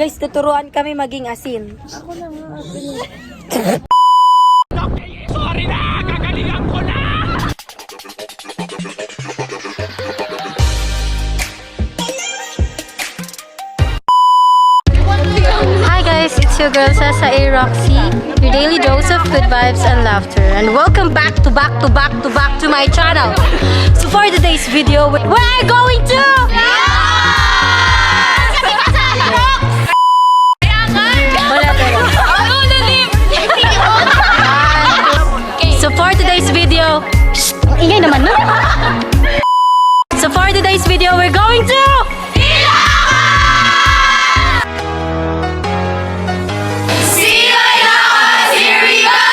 Guys, tuturuan kami maging asin. Ako na nga, asin. Sorry na! Kagalingan ko na! Hi guys, it's your girl Sasa A. Roxy, your daily dose of good vibes and laughter. And welcome back to my channel. So for today's video, we're going to... So for today's video, ang ingay naman no? So for today's video, we're going to see my Ilawas. Here we go.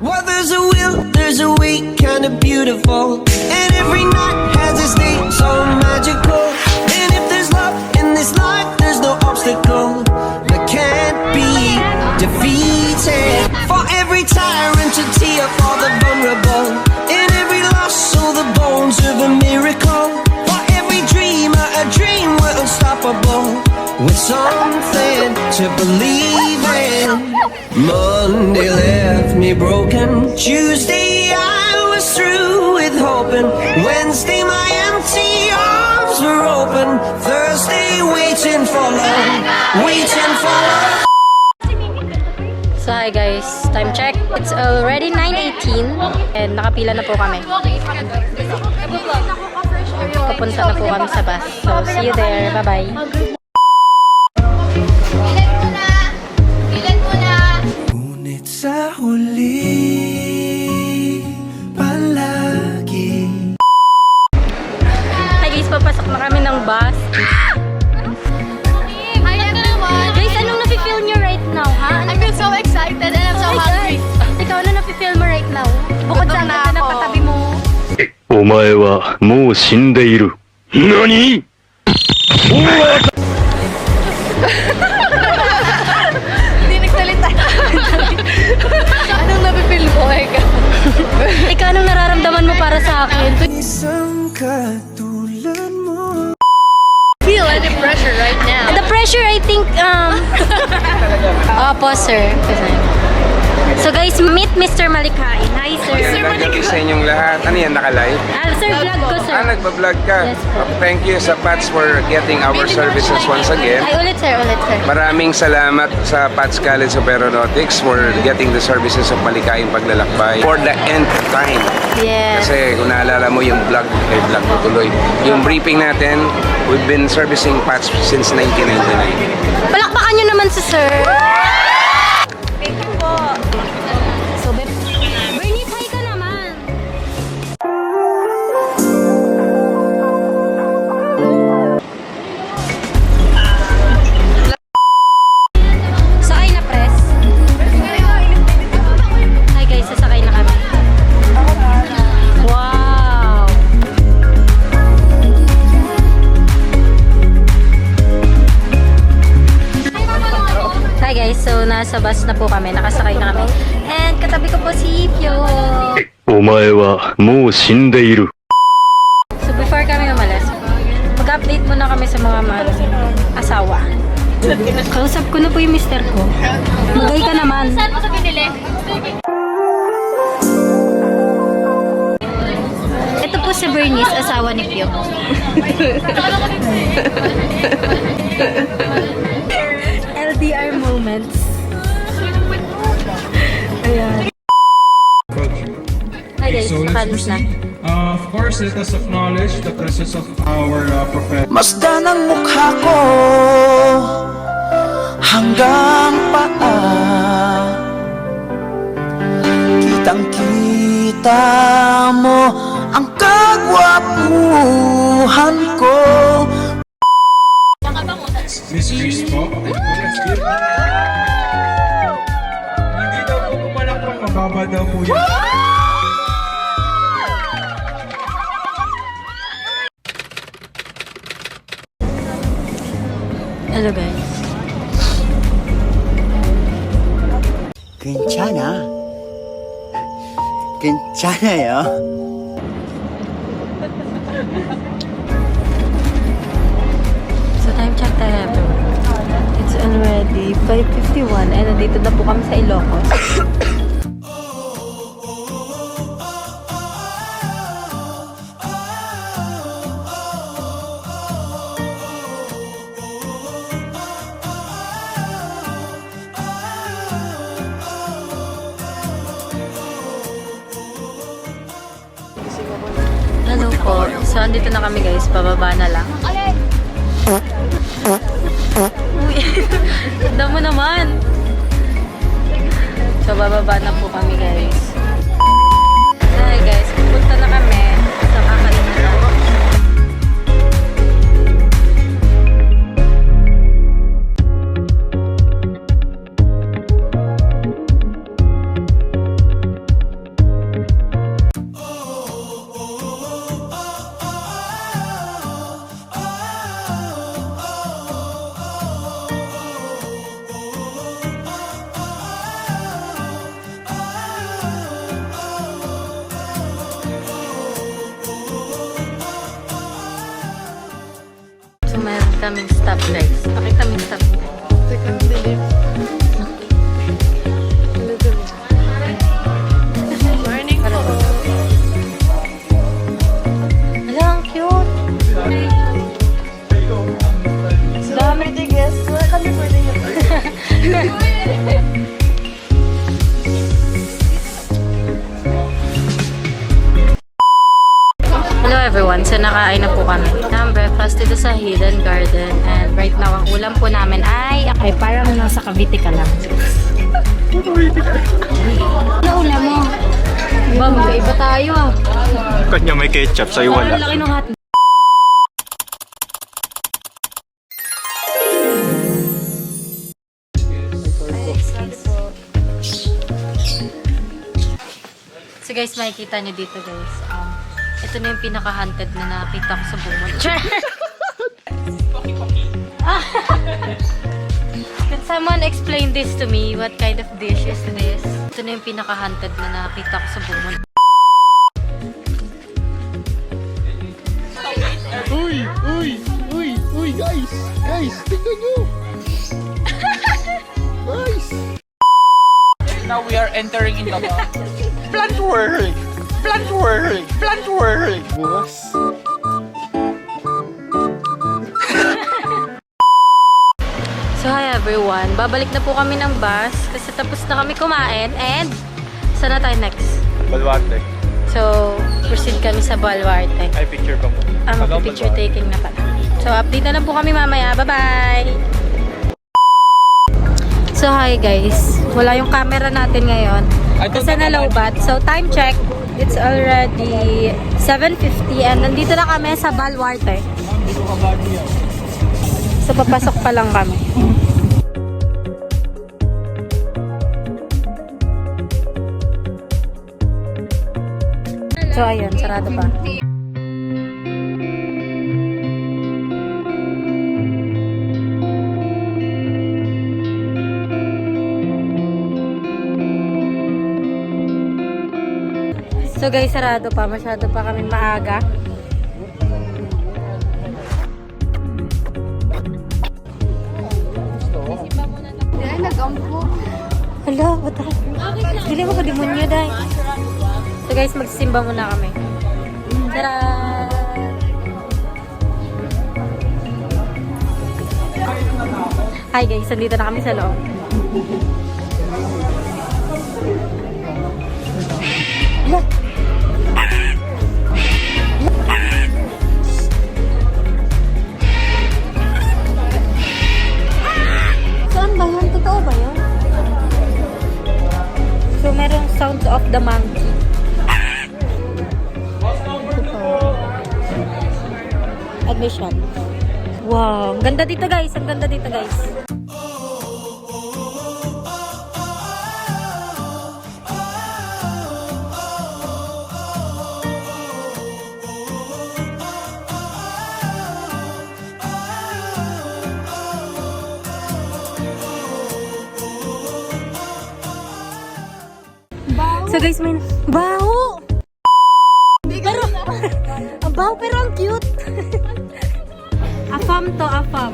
Well, there's a will, there's a way, kind of beautiful, and every night has its day, so magical. And if there's love in this life, there's no obstacle that can't be defeated. For every tyrant to tear for the vulnerable, in every loss, so the bones of a miracle. For every dreamer, a dream we're unstoppable, with something to believe in. Monday left me broken. Tuesday I was through with hoping. Wednesday my empty arms were open. Thursday waiting for love, waiting for love. So hi guys, time check. It's already 9:18 and nakapila na po kami. Papunta na po kami sa bus. So see you there. Bye-bye. Ngunit sa huli palagi. Hi guys, papasok na kami ng bus. Guys, anong nafe-feel nyo right now, ha? I feel so excited and I'm so hungry. Ikaw, ano nafe-feel mo right now? Bukod sa Gutom na kanta na ako. patabi mo. お前はもう死んでいる。何？ Hindi nagsalita. Anong napipil mo, Eka? Ikaw, anong nararamdaman mo para sa akin? Isang katulad mo. Feel any pressure right now. The pressure, I think, Opo, sir. So guys, meet Mr. Malikhain. Hi, sir. Magandang gabi sa inyong lahat. Ano yan, naka-live? Sir, vlog ko, sir. Nagbablog ka? Yes, po. Thank you sa PATS for getting our services once again. Ay, ulit, sir. Ulit, sir. Maraming salamat sa PATS College of Aeronautics for getting the services of Malikhain Paglalakbay for the nth time. Yes. Kasi kung naalala mo yung vlog ko tuloy. Yung briefing natin, we've been servicing PATS since 1999. Palakpakan nyo naman si sir. Thank you po. So, Bernice, hi ka naman. Sakay na, press. Hi guys, sasakay na kami. Wow! Hi guys, so nasa bus na po kami, nakasakay na kami. And katabi ko po si Pyo. お前はもう死んでいる。 So before kami umalis, mag-update muna kami sa mga asawa. Kausap ko na po yung mister ko. Magay ka naman. Saan mo sa binili? Ito po si Bernice, asawa ni Pyo. LDR moments. Ayan. Hi guys, So let's nakalis na. proceed. Of course, let us acknowledge the presence of our prophet. Masdan ang mukha ko hanggang paa. Kitang-kita mo ang kagwapuhan ko. Miss Chris po. Let's give. Hindi daw po pumalakpak, mababa daw po yun. Hello guys. 괜찮아. 괜찮아요. So Time check tayo everyone. It's already 5:51 and nandito na po kami sa Ilocos. Hello po. So, andito na kami guys. Pababa na lang. Uy, tanda mo naman. So, bababa na po kami guys. Hi guys, pupunta na kami sa kakain na lang. So, meron kaming stop guys. Pakita kaming stop. Morning po. Hala, ang cute. Dami. Hello everyone, so nakain na po kami ng breakfast dito sa Hidden Garden and right now ang ulam po namin ay parang nasa Cavite ka lang. Ano ulam mo? Iba tayo ah. Kanya may ketchup, sa'yo Parang laki ng hot. So guys, makikita nyo dito guys. Ito na yung pinaka-hunted na nakita ko sa buong mundo. Can someone explain this to me? What kind of dish is this? Ito na yung pinaka-hunted na nakita ko sa buong mundo. Uy, guys, tingnan nyo. Guys. Now we are entering in the Plant world. Bukas. So hi everyone, babalik na po kami ng bus kasi tapos na kami kumain and saan na tayo next? Balwarte. So, proceed kami sa Baluarte. Ay, picture ba mo? Picture taking na pala. So, update na lang po kami mamaya. Bye-bye! So, hi guys. Wala yung camera natin ngayon. Kasi nalowbat. So, time check. It's already 7:50 and nandito na kami sa Baluarte. So, papasok pa lang kami. So, ayun. Sarado pa. So guys, sarado pa. Masyado pa kami maaga. Hala, bata. Dili mo ko demonyo, day. So guys, magsisimba muna kami. Tara! Hi guys, nandito na kami sa loob. Saan ba yun? Totoo ba yun? So, merong sound of the monkey. Admission. Wow, ang ganda dito guys. Ang ganda dito guys. So guys, may baho! Pero, ang baho pero ang cute! Afam to, afam.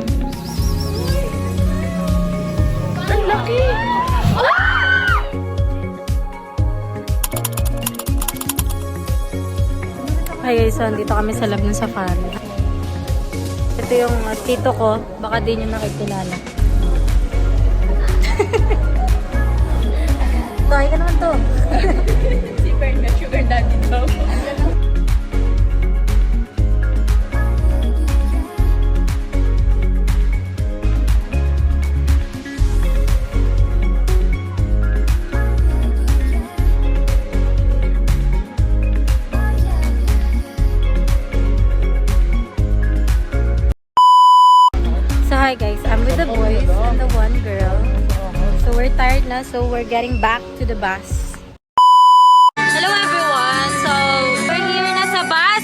Hi guys, so andito kami sa lab ng safari. Ito yung tito ko. Baka di nyo nakikilala. Tayo ka naman to. Sugar daddy daw. So hi guys, I'm with the boys and the one girl. So we're tired na, so we're getting back to the bus. Hello everyone! So we're here na sa bus.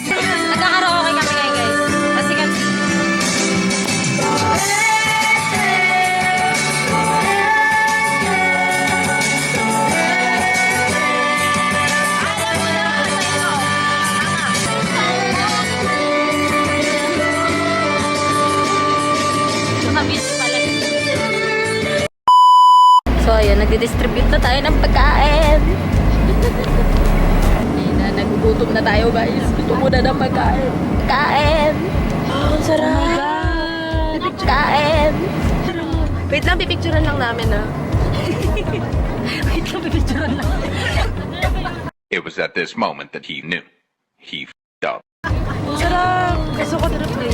Nagkakaraoke kami ngayon guys. As you can see. So ayun, nagdi-distribute na tayo ng pagkain. Nagugutom na tayo guys. Gusto mo na ng pagkain. Pagkain! Oh, ang sarap! Pagkain! Wait lang, pipicturean lang namin ah. Wait lang, pipicturean lang. It was at this moment that he knew. He f***ed up. Sarap! Gusto ko na play.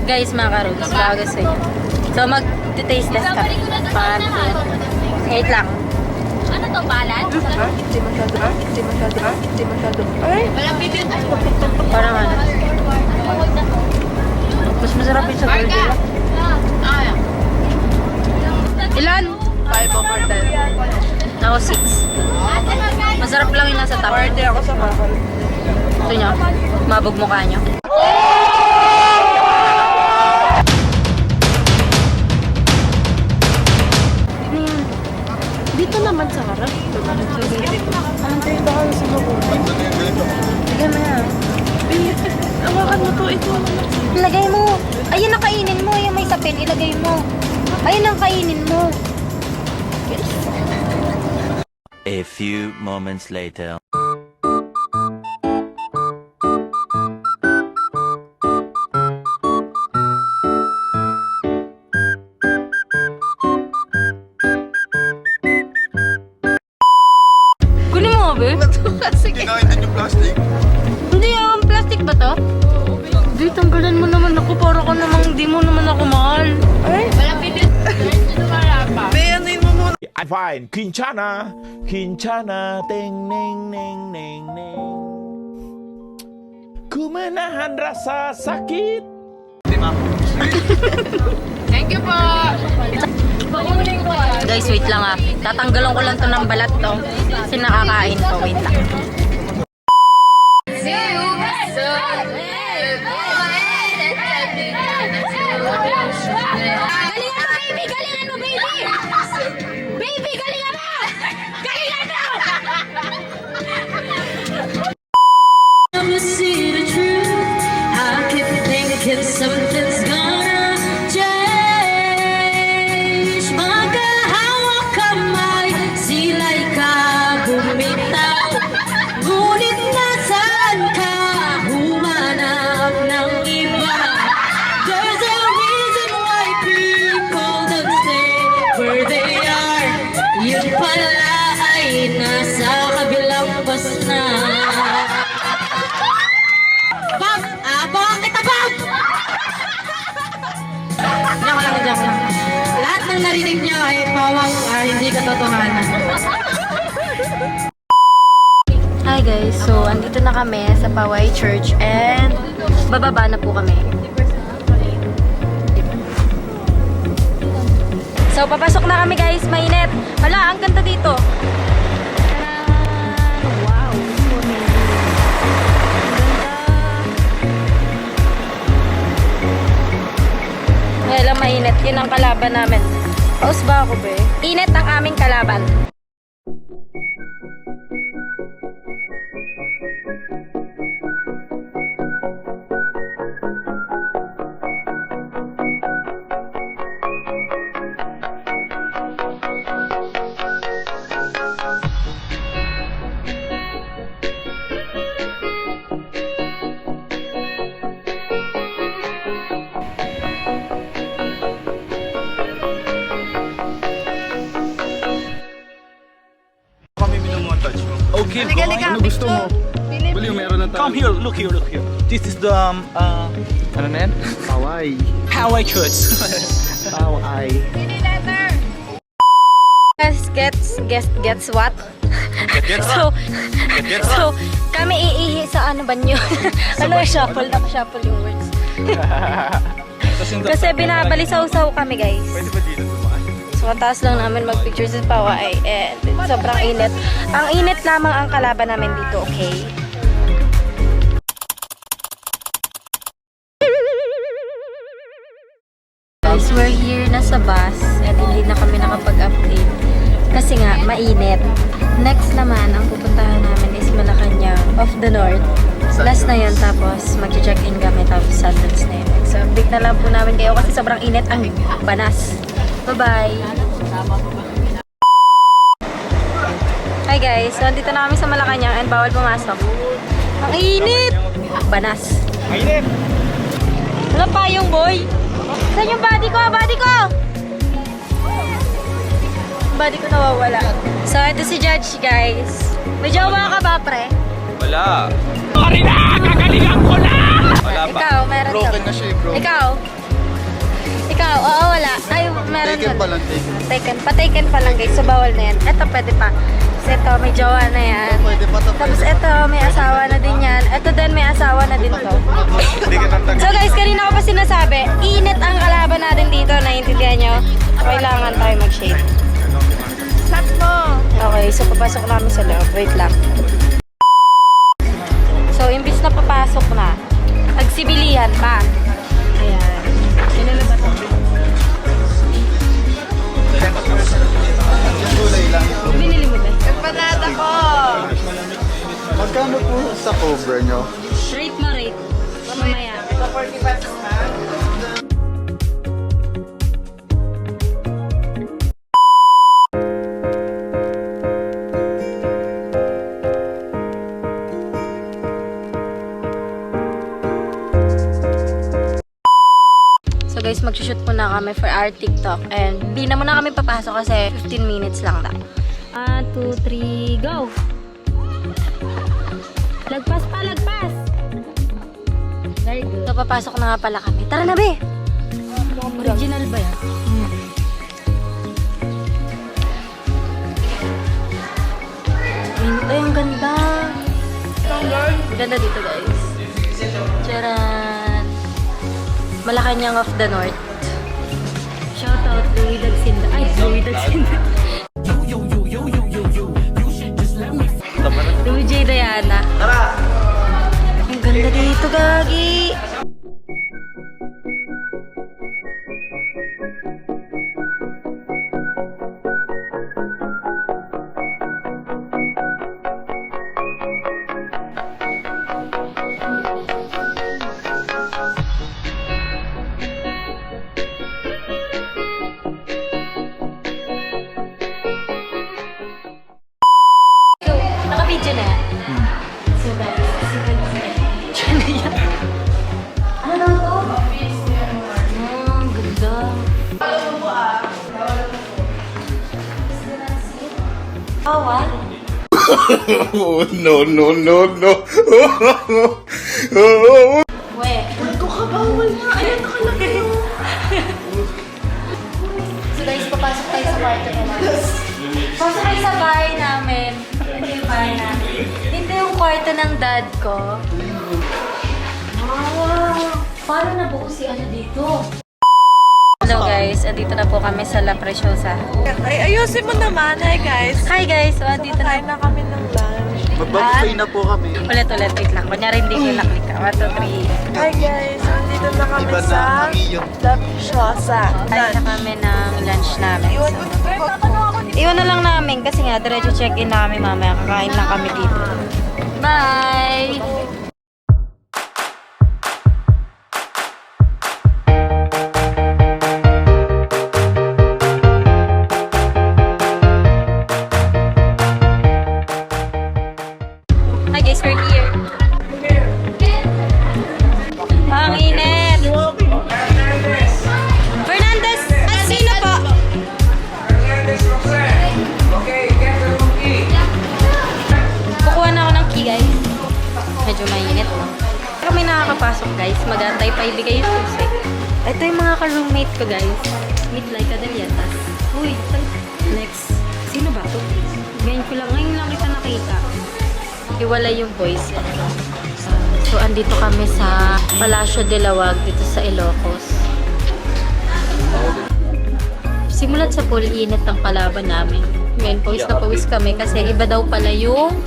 Guys, mga karogs, bago sa inyo. So, mag-taste test kami. Wait lang. Ano to, balat? Hindi masyado. Ay! Walang bibig. Parang ano. Mas masarap yung sa burger. Ilan? 5 over 10. Ako 6. Masarap lang yung nasa top. Party ako sa bakal. Gusto nyo? Mabog mukha nyo. Dito naman sa harap. Anong tayo ba kayo sa mabuhay? Lagay mo na. Awakan mo to, ito. Ilagay mo. Ayun ang kainin mo. Yung may sapin, ilagay mo. Ayun ang kainin mo. A few moments later. Kunin mo, be. Kinain yung plastic. Hindi, ang plastic ba to? Di, tanggalan mo naman ako. Para ka namang di mo naman ako mahal. Walang bibig. Ito wala pa. Fine. Quinchana, ting ning ning ning ning. Kumanahan rasa sakit. Thank you po. Guys, wait lang ah. Tatanggalan ko lang to ng balat to. Kasi nakakain ko. Wait lang. Galingan mo, baby! Baby, galingan mo! Galingan mo! To see the truth, I keep thinking something's gonna change. Magkahawak kamay, sila'y kabumitaw. Ngunit nasaan ka, humanap ng iba. There's a reason why people don't stay where they are. Yun pala ay nasa kabilang bus na. Bam! Abang kita, Bam! Joke lang, joke lang. Lahat ng narinig niyo ay pawang hindi katotohanan. Hi guys, so andito na kami sa Paway Church and bababa na po kami. So papasok na kami guys, mainit. Hala, ang ganda dito. Wow, so amazing. Ngayon lang mainit, yun ang kalaban namin. Paus ba ako be? Init ang aming kalaban. Ano gusto mo? Bali, meron na tayo. Come here, look here, look here. This is the ano na yan? Hawaii. Hawaii shirts. Hawaii. Guys, gets what? So, kami iihi sa ano ba nyo? Ano, shuffle? Naka-shuffle yung words. Kasi binabalisaw-saw kami, guys. So, taas lang namin mag-picture sa Pawai. And sobrang init. Ang init lamang ang kalaban namin dito, okay? Guys, we're here na sa bus at hindi na kami nakapag-update kasi nga, mainit. Next naman, ang pupuntahan namin is Malacanang of the North. Last na yun, tapos mag-check-in kami, tapos Sundance na yun. So, update na lang po namin kayo kasi sobrang init ang banas. Bye-bye! Hi guys, so dito na kami sa Malacanang and bawal pumasok. Ang init! Banas. Mainit. Wala pa yung boy. Saan yung body ko? Body ko! Body ko nawawala. So, ito si Judge, guys. May jowa ka ba, pre? Wala. Sorry na! Kagalingan ko na! Wala pa. Ikaw, meron ka. Broken na siya, bro. Ikaw? Ikaw, oo, wala. Ay, meron Taken ka. pa lang, taken. Taken. Pa-taken pa lang, guys. So, bawal na yan. Ito, pwede pa. Tapos ito, may jowa na yan. Pwede pa to. Tapos ito, may asawa na din yan. Ito din, may asawa na din to. So guys, kanina ko pa sinasabi, init ang kalaban natin dito. Naiintindihan nyo? Kailangan tayo mag-shade. Okay, so papasok namin sa loob. Wait lang. So, imbis na papasok na, nagsibilihan pa. Ayan. Sino na ba ito? Gulay lang ito. Binili mo ba? Empanada ko! Magkano po sa Cobra nyo? Rate mo, rate. Mamaya. So guys, mag-shoot muna kami for our TikTok. And di na muna kami papasok kasi 15 minutes lang daw. 1, 2, 3, go! Lagpas pa, lagpas! Very good. So, papasok na nga pala kami. Tara na, be! Original ba yan? Ay, ang ganda! Ang ganda dito, guys. Charan! Malacanang of the North. Shout out, Louie Dagsinda. Ay, Louie Dagsinda. Louie J. Diana. Tara! Ang ganda dito, gagi! So, naka-video na yan? So guys, siya na yan. Ano daw to? Ang ganda. Bawal? No, no, no, no. We. Ito ka bawal na. Ayan, nakalaki yun. So guys, papasok tayo sa kwarto naman. Pasok tayo sa bahay namin. Ito yung bahay namin. Ito yung kwarto ng dad ko. Wow! Paano nabuo si ano dito? Hello guys, andito na po kami sa La Preciosa. Ay, ayusin mo naman. Hi guys. Hi guys, so andito na. Kain na kami ng lunch. Magbabuffet na po kami. Ulit, wait lang. Kunyari hindi ko naklik. 1, 2, 3. Hi guys. Andito na kami Iba na sa ang iyong. La Preciosa. Kain na kami ng lunch namin. Iwan ko na Iwan na lang namin kasi nga, diretso check-in na kami mamaya. Kakain lang kami dito. Bye! Hi guys, we're here. Ang init! Fernandez! Ah, sino po? guys. Mag-antay pa ibigay yung susi. Ito yung mga ka-roommate ko, guys. Meet like Adelietas. Uy, next. Sino ba to? Ngayon lang kita nakita. Iwalay yung voice. So, andito kami sa Palacio de la Wag dito sa Ilocos. Simulat sa pool, init ang kalaban namin. Ngayon, pawis kami kasi iba daw pala yung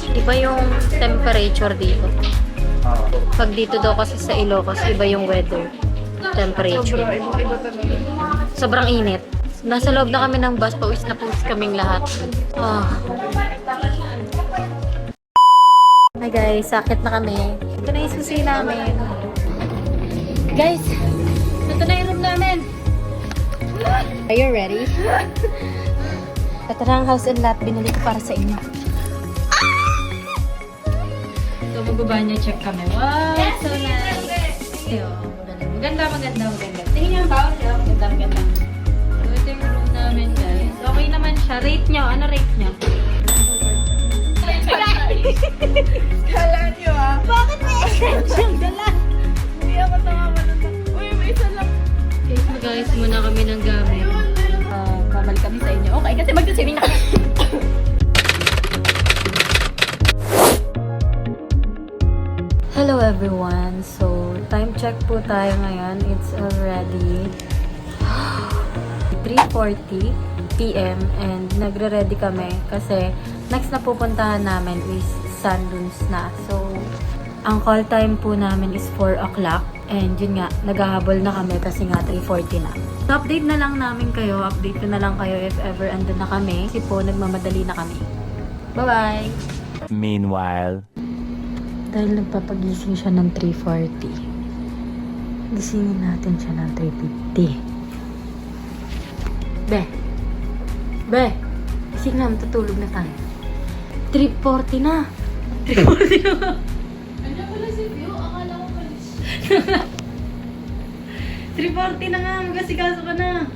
temperature dito. Pag dito daw kasi sa Ilocos, iba yung weather. Temperature. Sobrang init. Nasa loob na kami ng bus, pawis kaming lahat. Hi guys, sakit na kami. Ito na yung susi namin. Guys, ito na yung room namin. Are you ready? Ito na ang house and lot. Binili ko para sa inyo. So, magbaba niya. Check kami. Wow, so nice. Maganda. Tingin niyo ang bawat niya. Maganda. So, ito yung room namin, guys. Okay naman siya. Rate niyo. Ano rate niyo? Kala niyo Bakit may siyang dala? Hindi ako tamaman. Uy, may isa lang. Guys, mag-ayos muna kami ng gamit. Babalik kami sa inyo. Okay, kasi magsaswimming na kami. Hello everyone. So, time check po tayo ngayon. It's already 3:40 p.m. and nagre-ready kami kasi next na pupuntahan namin is Sanddunes na. So, ang call time po namin is 4 o'clock and yun nga, naghahabol na kami kasi nga 3:40 na. So, update na lang namin kayo. Update ko na lang kayo if ever andun na kami. Kasi po, nagmamadali na kami. Bye-bye! Meanwhile, Dahil nagpapagising siya ng 3:40, gisingin natin siya ng 3:50. Be! Gising na, matutulog na tayo. 3:40 na! 3:40 na! Ano pala si View? Akala ko pala 3:40 na nga! Magasikaso ka na!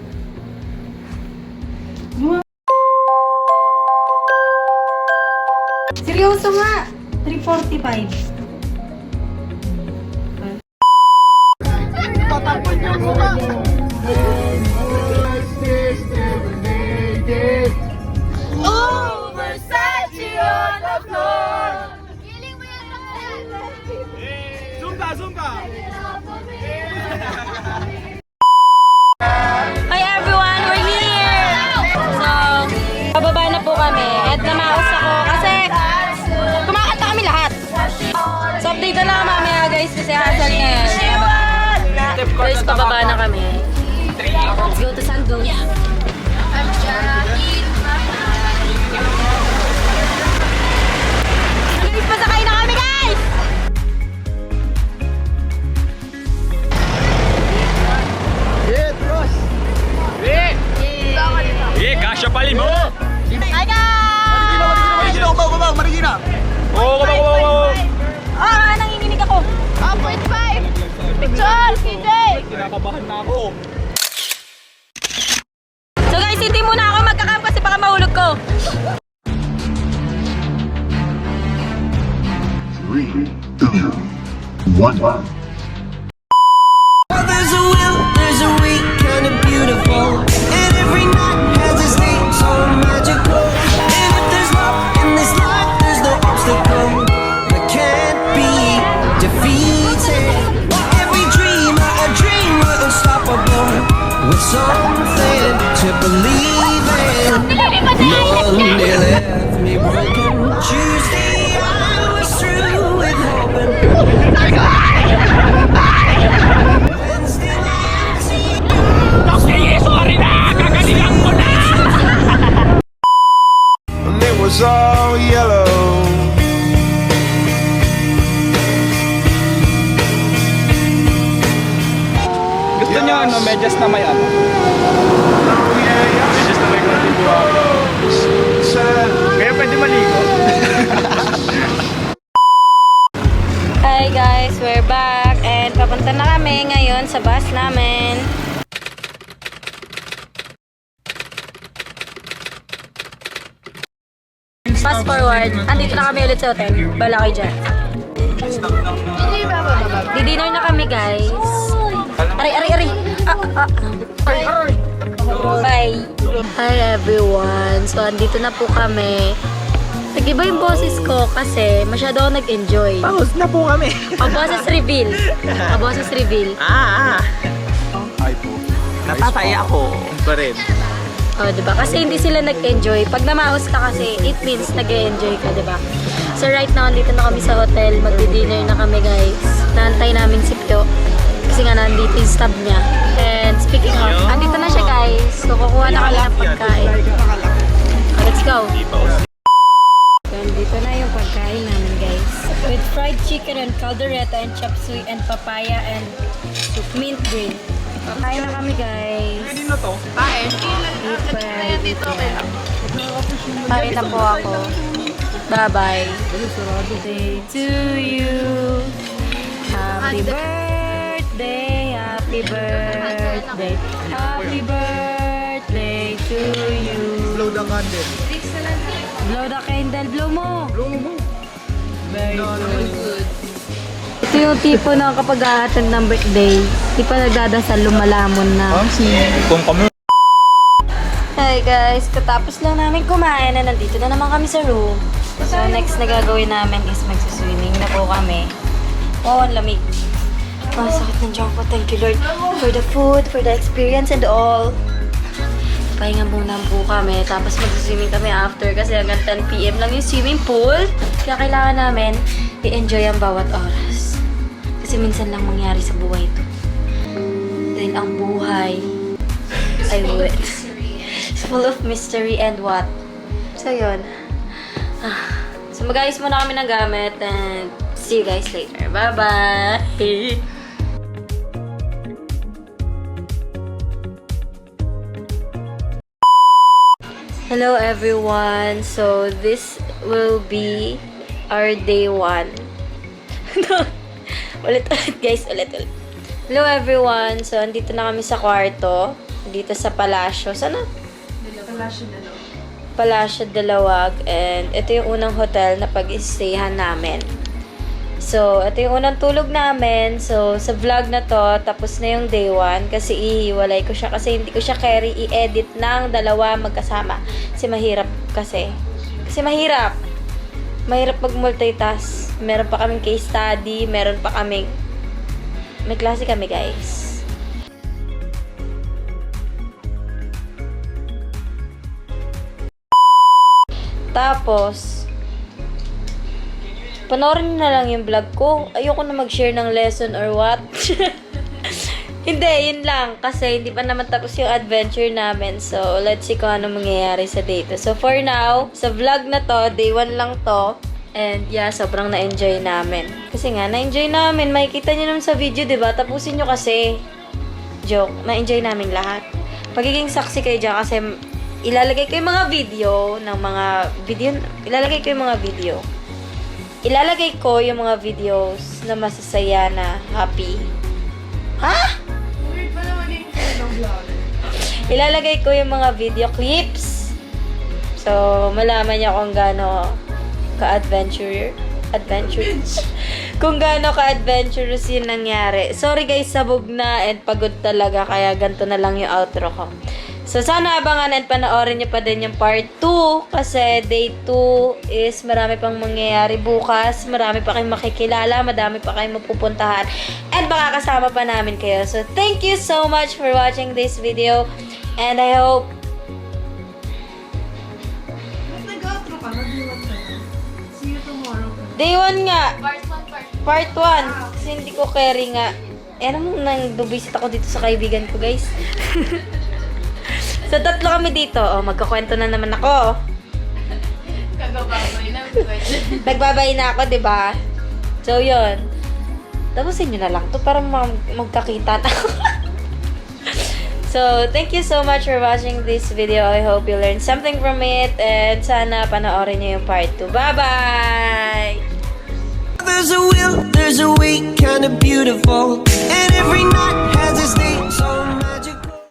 Seryoso nga! 3:45. Hi everyone! We're here! So, bababa na po kami. At namaos ako kasi kumakanta kami lahat. So, update na lang mamaya guys kasi hassle ngayon. Guys, pababa na kami. Let's go to Sanddunes. Guys, pasakay na kami guys! Kasya pali mo! Hi guys! Marigina! Oo, Nanginginig ako. 0.5! Picture! CJ! kinakabahan na ako. So guys, hindi muna ako magka-camp kasi baka mahulog ko. 3, 2, 1. There's a will, there's a way, kind of beautiful. And every night has its day, so magical. And if there's love in this life, there's no obstacle that can't be defeated. Every dreamer, a dreamer unstoppable, with something to believe in. Monday left me broken. Tuesday I was through with hoping. Wednesday night, Si Yeso, ari na! Kagalingan ko na! and it was all yellow. Gusto niyo ano, medyas na may ano? Medyas na may konting buhangin. Kaya pwede maligo. Hi guys, we're back and papunta na kami ngayon sa bus namin. Fast forward, andito na kami ulit sa hotel. Bala kayo dyan. Hindi ba Di-dinner na kami, guys. Aray. Bye. Hi, everyone. So, andito na po kami. Nag-iba yung boses ko kasi masyado ako nag-enjoy. Pause na po kami. Boses reveal. Boses reveal. Ay po. Napapaya ako. Pa rin. Oh, diba? Kasi hindi sila nag-enjoy. Pag namaos ka kasi, it means nag-enjoy ka, diba? So right now, andito na kami sa hotel. Magdi-dinner na kami, guys. Naantay namin si Pio. Kasi nga nandito yung stab niya. And speaking of, andito na siya, guys. So kukuha na kami ng pagkain. Let's go. So andito na yung pagkain namin, guys. With fried chicken and caldereta and chop suey and papaya and mint green. Kain na kami, guys. Pwede na to. Kain. Dito, kain na po ako. Bye-bye. Day to you. Happy birthday. Happy birthday. Happy birthday to you. Blow the candle. Blow the candle. Blow mo. Very good. Ito yung tipo na kapag a-attend ng birthday, di pa nagdadasal, lumalamon na. Kung kami Hi guys, katapos lang namin kumain na nandito na naman kami sa room. So next na gagawin namin is magsiswimming na po kami. Oh, ang lamig. Oh, sakit ng tiyan ko. Thank you Lord for the food, for the experience and all. Pahinga muna po kami. Tapos magsiswimming kami after kasi hanggang 10 PM lang yung swimming pool. Kaya kailangan namin i-enjoy ang bawat oras. Kasi minsan lang mangyari sa buhay ito. Dahil ang buhay ay wet. It's full of mystery and what? So, yun. So, mag-ayos muna kami ng gamit and see you guys later. Bye-bye! Hello everyone! So, this will be our day 1. Ulit guys, ulit. Hello everyone! So, andito na kami sa kwarto. Dito sa Palasyo. Sana? Palasyo Dalawag. And ito yung unang hotel na pag-istayhan namin. So, ito yung unang tulog namin. So, sa vlog na to, tapos na yung day 1. Kasi ihiwalay ko siya. Kasi hindi ko siya carry i-edit ng dalawa magkasama. Kasi mahirap kasi. Kasi mahirap. Mahirap mag-multitask. Meron pa kaming case study. Meron pa kaming... May klase kami, guys. Tapos, panoorin na lang yung vlog ko. Ayoko na mag-share ng lesson or what. Hindi, yun lang. Kasi hindi pa naman tapos yung adventure namin. So, let's see kung ano mangyayari sa day 2. So, for now, sa vlog na to, day 1 lang to. And yeah, sobrang na-enjoy namin. Kasi nga, na-enjoy namin. Makikita nyo naman sa video, diba? Tapusin nyo kasi. Joke. Na-enjoy namin lahat. Pagiging saksi kayo dyan kasi ilalagay ko yung mga video ng mga video. Ilalagay ko yung mga video. Ilalagay ko yung mga videos na masasaya na happy. Ha? Ilalagay ko yung mga video clips. So, malaman niya kung gaano ka-adventurous. Kung gaano ka-adventurous yung nangyari. Sorry guys, sabog na and pagod talaga. Kaya ganito na lang yung outro ko. So, sana abangan and panoorin nyo pa din yung part 2. Kasi day 2 is marami pang mangyayari bukas. Marami pa kayong makikilala. Madami pa kayong mapupuntahan. And baka kasama pa namin kayo. So, thank you so much for watching this video. And I hope... Nag-outro ka, nag-iwan ka. See you tomorrow. Day 1 nga. Part 1. Ah. Kasi hindi ko carry nga. Eh, ano mo nang bubisit ako dito sa kaibigan ko, guys. So, 3 kami dito. Oh, magkakwento na naman ako. Kagababay na. Nagbabay na ako, diba? So, yun. Tapusin nyo na lang to para magkakita na. So, thank you so much for watching this video. I hope you learned something from it. And sana panoorin nyo yung part 2. Bye-bye! There's a will, there's a way, kinda beautiful. And every night has